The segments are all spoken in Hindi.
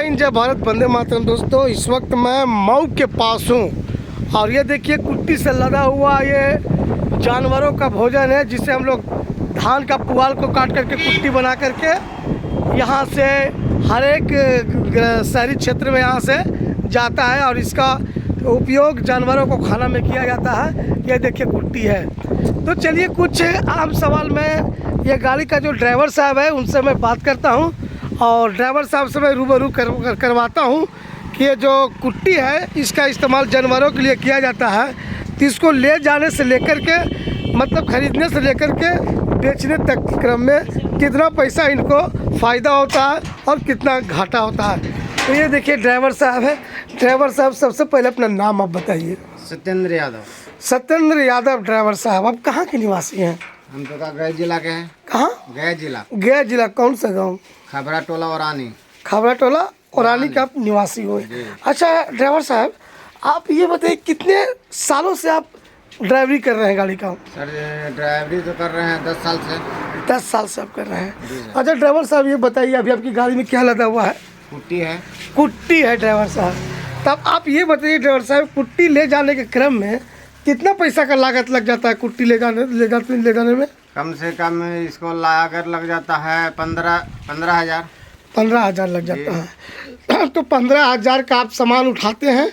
हिंद, जय भारत, वंदे मातरम। दोस्तों, इस वक्त मैं मऊ के पास हूँ और ये देखिए कुट्टी से लदा हुआ ये जानवरों का भोजन है, जिसे हम लोग धान का पुआल को काट करके कुट्टी बना करके यहाँ से हर एक शहरी क्षेत्र में यहाँ से जाता है और इसका उपयोग जानवरों को खाना में किया जाता है। ये देखिए कुट्टी है। तो चलिए कुछ आम सवाल में ये गाड़ी का जो ड्राइवर साहब है उनसे मैं बात करता हूँ और ड्राइवर साहब से मैं रूबरू करवाता हूँ कि ये जो कुट्टी है इसका इस्तेमाल जानवरों के लिए किया जाता है। तो इसको ले जाने से लेकर के मतलब ख़रीदने से लेकर के बेचने तक के क्रम में कितना पैसा इनको फ़ायदा होता है और कितना घाटा होता है। तो ये देखिए ड्राइवर साहब है। ड्राइवर साहब, सबसे पहले अपना नाम आप बताइए। सत्येंद्र यादव। सत्येंद्र यादव ड्राइवर साहब, आप कहाँ के निवासी हैं? हम तो गया जिला के हैं। कहाँ? गया जिला। गया जिला कौन सा गांव? खबरा टोला औरानी। खबरा टोला औरानी का आप निवासी हो। अच्छा ड्राइवर साहब, आप ये बताइए कितने सालों से आप ड्राइवरी कर रहे हैं गाड़ी का? सर ड्राइवरी तो कर रहे हैं 10 साल से। 10 साल से आप कर रहे हैं। अच्छा ड्राइवर साहब, ये बताइए अभी आपकी गाड़ी में क्या लदा हुआ है? कुट्टी है। कुट्टी है ड्राइवर साहब। तब आप ये बताइए ड्राइवर साहब, कुट्टी ले जाने के क्रम में कितना पैसा का लागत लग जाता है कुट्टी ले जाने में? कम से कम इसको लागत लग जाता है 15,000। 15,000 लग जाता है। तो 15,000 का आप सामान उठाते हैं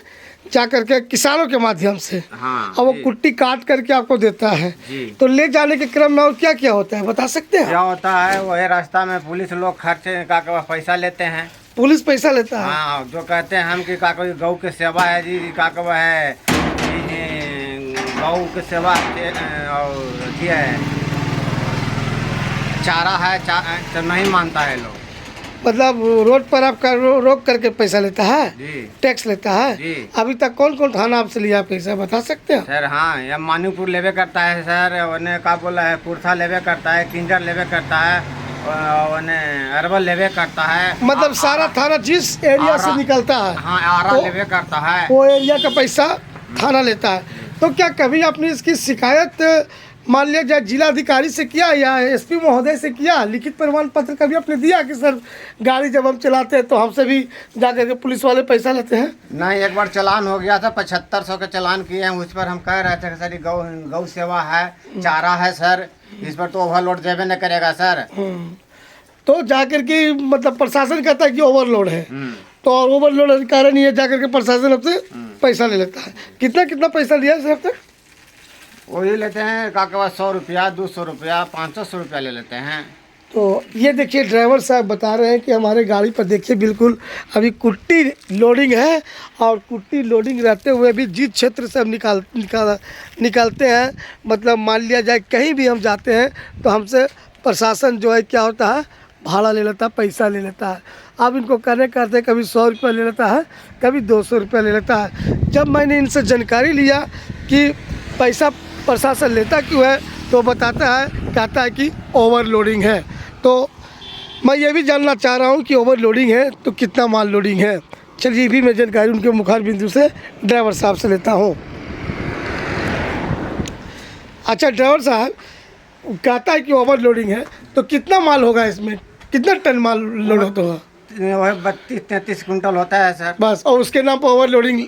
जा करके किसानों के माध्यम से। हाँ, और वो कुट्टी काट करके आपको देता है। तो ले जाने के क्रम में और क्या क्या होता है बता सकते हैं? क्या होता है, वही रास्ता में पुलिस लोग खर्चे का पैसा लेते हैं। पुलिस पैसा लेता है? हाँ, जो कहते हैं हम कि का कोई गौ की सेवा है जी, का है गौ की सेवा और ये है चारा है, तो नहीं मानता है लोग। मतलब रोड पर आपका रोक करके पैसा लेता है जी, टैक्स लेता है जी। अभी तक कौन कौन थाना आपसे लिया पैसा बता सकते हैं? सर हाँ, यह मानूपुर लेवे करता है सर, उन्हें का बोला है कुर्था लेवे करता है, किंजर लेवे करता है, उन्हें अरवल लेवे करता है। मतलब सारा थाना जिस एरिया से निकलता है, हाँ, आरा लेवे करता है, वो एरिया का पैसा थाना लेता है। तो क्या कभी आपने इसकी शिकायत मान लिया जाए जिलाधिकारी से किया या एसपी महोदय से किया? लिखित प्रमाण पत्र कभी आपने दिया कि सर गाड़ी जब हम चलाते हैं तो हमसे भी जाकर के पुलिस वाले पैसा लेते हैं? नहीं, एक बार चालान हो गया था, 7500 का चालान किए हैं। उस पर हम कह रहे थे कि सर गौ सेवा है, चारा है सर, इस पर तो ओवरलोड देवे न करेगा सर। तो जाकर के मतलब प्रशासन कहता है कि ओवरलोड है, तो ओवरलोड के कारण ये जाकर के प्रशासन आपसे पैसा ले लेता है। कितना पैसा लिया सर अब तक? वही लेते हैं का 100 रुपया, 200 रुपया, 500 रुपया ले लेते हैं। तो ये देखिए ड्राइवर साहब बता रहे हैं कि हमारे गाड़ी पर देखिए बिल्कुल अभी कुट्टी लोडिंग है और कुट्टी लोडिंग रहते हुए भी जिस क्षेत्र से हम निकालते हैं, मतलब मान लिया जाए कहीं भी हम जाते हैं तो हमसे प्रशासन जो है क्या होता है, भाड़ा ले लेता है, पैसा ले लेता है। अब इनको करते कभी 100 रुपया ले लेता है, कभी 200 रुपया ले लेता है। जब मैंने इनसे जानकारी लिया कि पैसा प्रशासन लेता क्यों है, तो कहता है कि ओवरलोडिंग है। तो मैं ये भी जानना चाह रहा हूँ कि ओवरलोडिंग है तो कितना माल लोडिंग है। चलिए भी मैं जानकारी उनके मुखार बिंदु से ड्राइवर साहब से लेता हूँ। अच्छा ड्राइवर साहब कहता है कि ओवरलोडिंग है, तो कितना माल होगा इसमें? कितना टन माल लोड होता होगा? वही 32-33 कुंटल होता है सर बस, और उसके नाम पर ओवरलोडिंग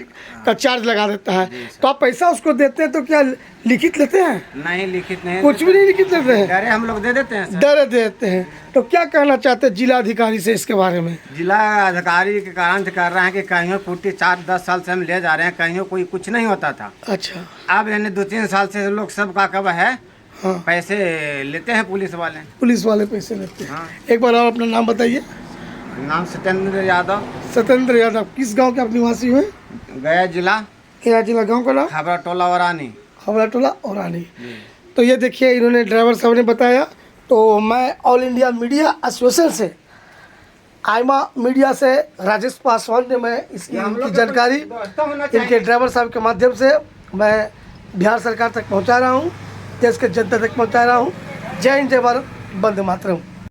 का चार्ज लगा देता है। तो आप पैसा उसको देते हैं तो क्या लिखित लेते हैं? नहीं, लिखित नहीं, कुछ भी नहीं लिखित लेते हैं, डरे हम लोग दे देते हैं सर। डरे देते हैं। तो क्या कहना चाहते हैं जिला अधिकारी से इसके बारे में? जिला अधिकारी के कारण से कर रहे हैं कि कहीं कुट्टी 4-10 साल से हम ले जा रहे हैं, कहीं कोई कुछ नहीं होता था। अच्छा, अब यानी 2-3 साल से लोग सब का कब है, हाँ, पैसे लेते हैं पुलिस वाले पैसे लेते हैं। हाँ। एक बार और अपना नाम बताइए। नाम सत्येंद्र यादव। सत्येंद्र यादव। किस गांव के आप निवासी हुए? गया जिला। क्या जिला गांव का नाम? खबरा टोला औरानी। खबरा टोला औरानी। तो ये देखिए इन्होंने ड्राइवर साहब ने बताया। तो मैं ऑल इंडिया मीडिया एसोसिएशन से आइमा मीडिया से राजेश पासवान ने मैं इसकी जानकारी इनके ड्राइवर साहब के माध्यम से मैं बिहार सरकार तक पहुंचा रहा हूं, देश के जनता तक पहुंचा रहा हूं। जय हिंद, जय भारत, वंदे मातरम।